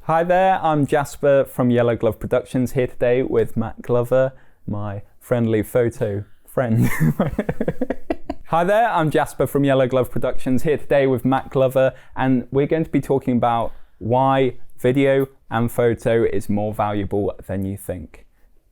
Hi there, I'm Jasper from Yellow Glove Productions, here today with Matt Glover, my friendly photo friend. Hi there, I'm Jasper from Yellow Glove Productions, here today with Matt Glover, and we're going to be talking about why video and photo is more valuable than you think.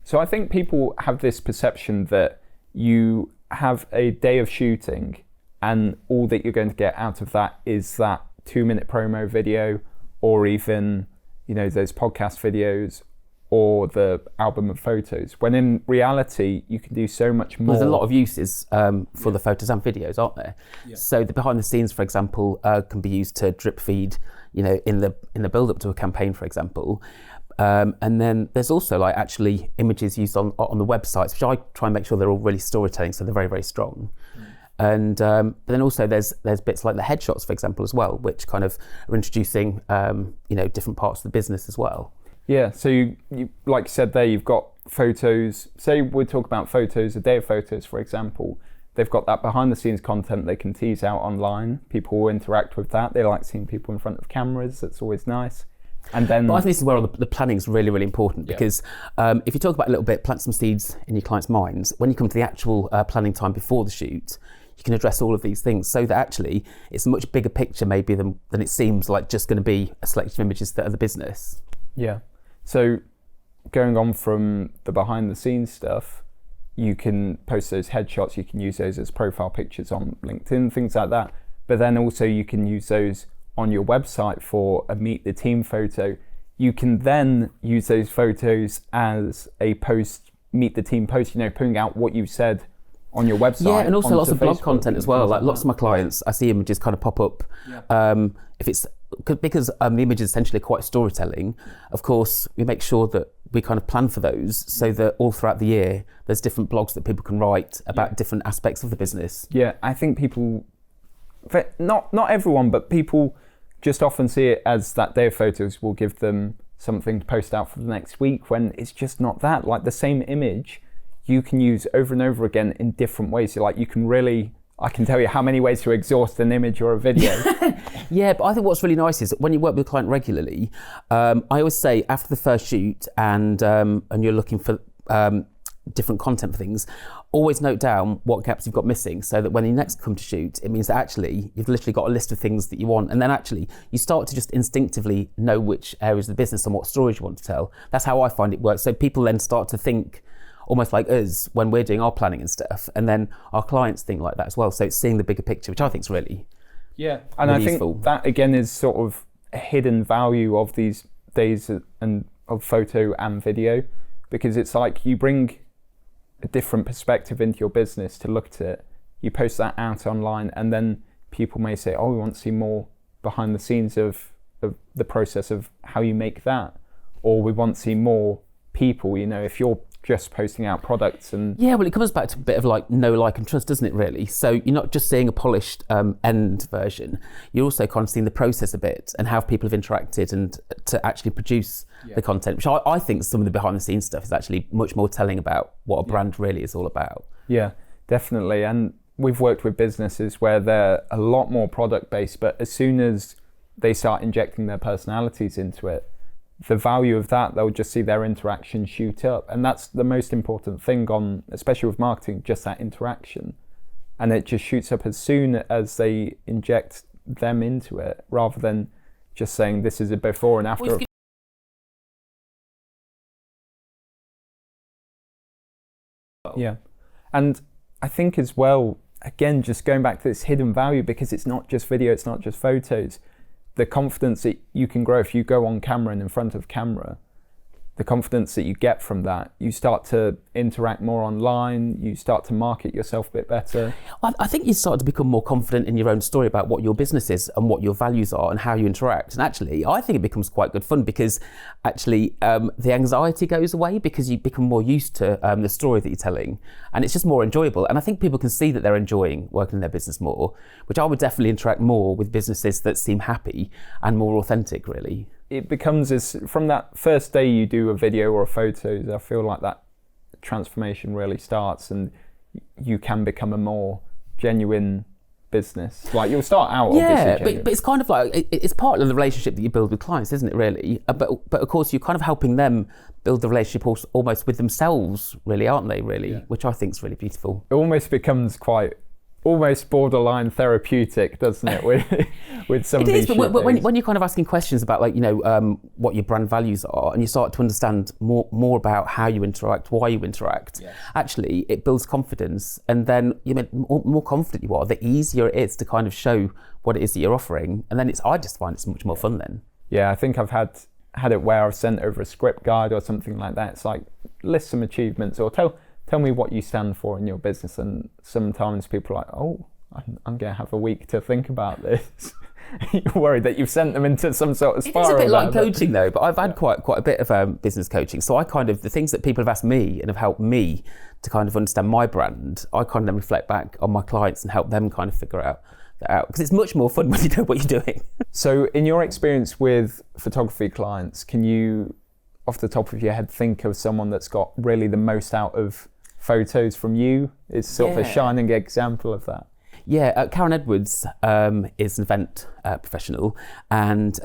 So I think people have this perception that you have a day of shooting and all that you're going to get out of that is that 2-minute promo video, or even those podcast videos or the album of photos, when in reality you can do so much more. There's a lot of uses for the photos and videos, aren't there? Yeah. So the behind the scenes, for example, can be used to drip feed, in the build up to a campaign, for example. And then there's also actually images used on the websites, which I try and make sure they're all really storytelling, so they're very, very strong. And but then also there's bits like the headshots, for example, as well, which kind of are introducing different parts of the business as well. Yeah, so you like you said there, you've got photos. Say we talk about photos, a day of photos, for example. They've got that behind the scenes content they can tease out online. People will interact with that. They like seeing people in front of cameras. That's always nice. And then, but I think this is where the planning is really, really important, because if you talk about it a little bit, plant some seeds in your clients' minds. When you come to the actual planning time before the shoot, you can address all of these things, so that actually it's a much bigger picture maybe than it seems like just going to be a selection of images that are the business. Yeah. So going on from the behind the scenes stuff, you can post those headshots, you can use those as profile pictures on LinkedIn, things like that. But then also you can use those on your website for a meet the team photo. You can then use those photos as a meet the team post, putting out what you said on your website. Yeah, and also lots of blog Facebook content as well. Like lots of my clients, I see images kind of pop up. Yeah. If it's because the image is essentially quite storytelling, of course, we make sure that we kind of plan for those so that all throughout the year, there's different blogs that people can write about different aspects of the business. Yeah, I think people, not everyone, but people just often see it as that day of photos will give them something to post out for the next week, when it's just not that. Like the same image you can use over and over again in different ways. So I can tell you how many ways to exhaust an image or a video. Yeah, but I think what's really nice is that when you work with a client regularly, I always say after the first shoot and you're looking for different content for things, always note down what gaps you've got missing, so that when you next come to shoot, it means that actually you've literally got a list of things that you want, and then actually you start to just instinctively know which areas of the business and what stories you want to tell. That's how I find it works. So people then start to think almost like us when we're doing our planning and stuff, and then our clients think like that as well. So it's seeing the bigger picture, which I think is really and really I think useful. That again is sort of a hidden value of these days and of photo and video, because it's like you bring a different perspective into your business to look at it. You post that out online, and then people may say, "Oh, we want to see more behind the scenes of the process of how you make that," or we want to see more people. If you're just posting out products and well, it comes back to a bit of know, like and trust, doesn't it, really? So you're not just seeing a polished end version, you're also kind of seeing the process a bit and how people have interacted and to actually produce the content, which I think some of the behind the scenes stuff is actually much more telling about what a brand really is all about. Yeah, definitely. And we've worked with businesses where they're a lot more product based, but as soon as they start injecting their personalities into it, the value of that, they'll just see their interaction shoot up. And that's the most important thing especially with marketing, just that interaction. And it just shoots up as soon as they inject them into it, rather than just saying this is a before and after. Yeah. And I think as well, again, just going back to this hidden value, because it's not just video, it's not just photos. The confidence that you can grow if you go on camera and in front of camera, the confidence that you get from that, you start to interact more online, you start to market yourself a bit better. I think you start to become more confident in your own story about what your business is and what your values are and how you interact. And actually, I think it becomes quite good fun, because actually the anxiety goes away, because you become more used to the story that you're telling, and it's just more enjoyable. And I think people can see that they're enjoying working in their business more, which I would definitely interact more with businesses that seem happy and more authentic, really. It becomes, from that first day you do a video or a photos, I feel like that transformation really starts, and you can become a more genuine business? Like you'll start out Yeah, obviously. but it's kind of like, it's part of the relationship that you build with clients, isn't it, really? But of course, you're kind of helping them build the relationship almost with themselves, really, aren't they, really? Yeah. Which I think is really beautiful. It almost becomes almost borderline therapeutic, doesn't it, with some of these but when you're kind of asking questions about, like, what your brand values are, and you start to understand more about how you interact, why you interact, actually it builds confidence, and then the more confident you are, the easier it is to kind of show what it is that you're offering, and then I just find it's much more fun then. Yeah, I think I've had it where I've sent over a script guide or something like that. It's like, list some achievements, or tell me what you stand for in your business. And sometimes people are like, oh, I'm going to have a week to think about this. You're worried that you've sent them into some sort of spiral. It is a bit like coaching though, but I've had quite a bit of business coaching. So the things that people have asked me and have helped me to kind of understand my brand, I kind of then reflect back on my clients and help them kind of figure that out. Because it's much more fun when you know what you're doing. So in your experience with photography clients, can you, off the top of your head, think of someone that's got really the most out of photos from you? Is sort of a shining example of that. Yeah, Karen Edwards is an event professional, and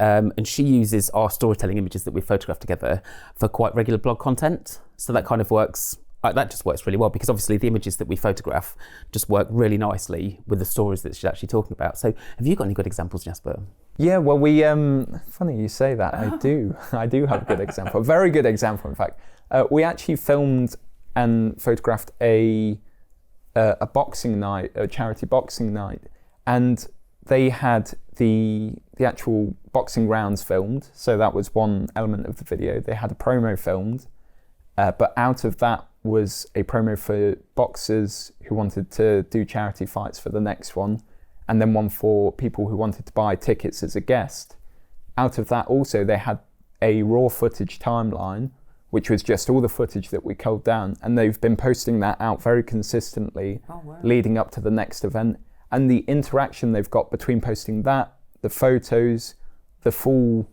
she uses our storytelling images that we photographed together for quite regular blog content. So that kind of works. That just works really well, because obviously the images that we photograph just work really nicely with the stories that she's actually talking about. So have you got any good examples, Jasper? Yeah, well, we funny you say that. I do have a good example, a very good example, in fact. We actually filmed and photographed a boxing night, a charity boxing night, and they had the actual boxing rounds filmed. So that was one element of the video. They had a promo filmed, but out of that was a promo for boxers who wanted to do charity fights for the next one, and then one for people who wanted to buy tickets as a guest. Out of that also, they had a raw footage timeline, which was just all the footage that we culled down, and they've been posting that out very consistently leading up to the next event. And the interaction they've got between posting that, the photos, the full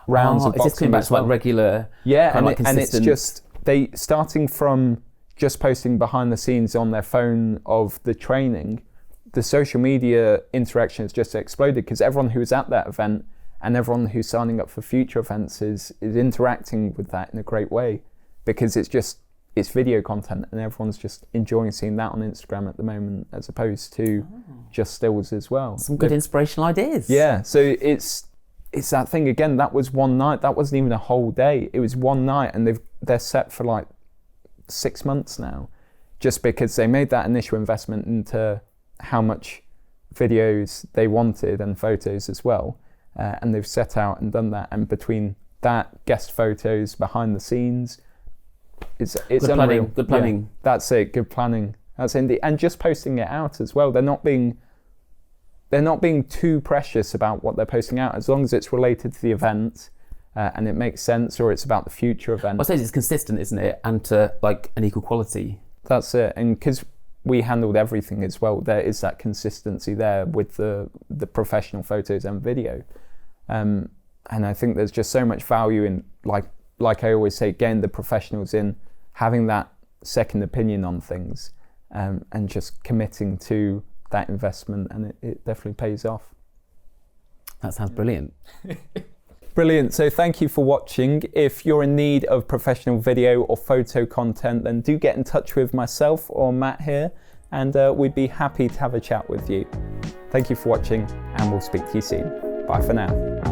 rounds of boxing. It's just coming back to like regular, and it's just they starting from just posting behind the scenes on their phone of the training. The social media interaction has just exploded, because everyone who was at that event and everyone who's signing up for future events is interacting with that in a great way, because it's video content, and everyone's just enjoying seeing that on Instagram at the moment, as opposed to just stills as well. Some good inspirational ideas. Yeah, so it's that thing again. That was one night. That wasn't even a whole day. It was one night, and they're set for like 6 months now, just because they made that initial investment into how much videos they wanted and photos as well. And they've set out and done that, and between that, guest photos behind the scenes, it's good unreal. Good planning. Yeah, that's it. Good planning. That's indeed, and just posting it out as well. They're not being too precious about what they're posting out, as long as it's related to the event and it makes sense, or it's about the future event. I suppose it's consistent, isn't it, and to like an equal quality. That's it, and because we handled everything as well, there is that consistency there with the professional photos and video. And I think there's just so much value in, like I always say, again, the professionals in having that second opinion on things, and just committing to that investment, and it definitely pays off. That sounds brilliant. Brilliant. So thank you for watching. If you're in need of professional video or photo content, then do get in touch with myself or Matt here, and we'd be happy to have a chat with you. Thank you for watching, and we'll speak to you soon. Bye for now.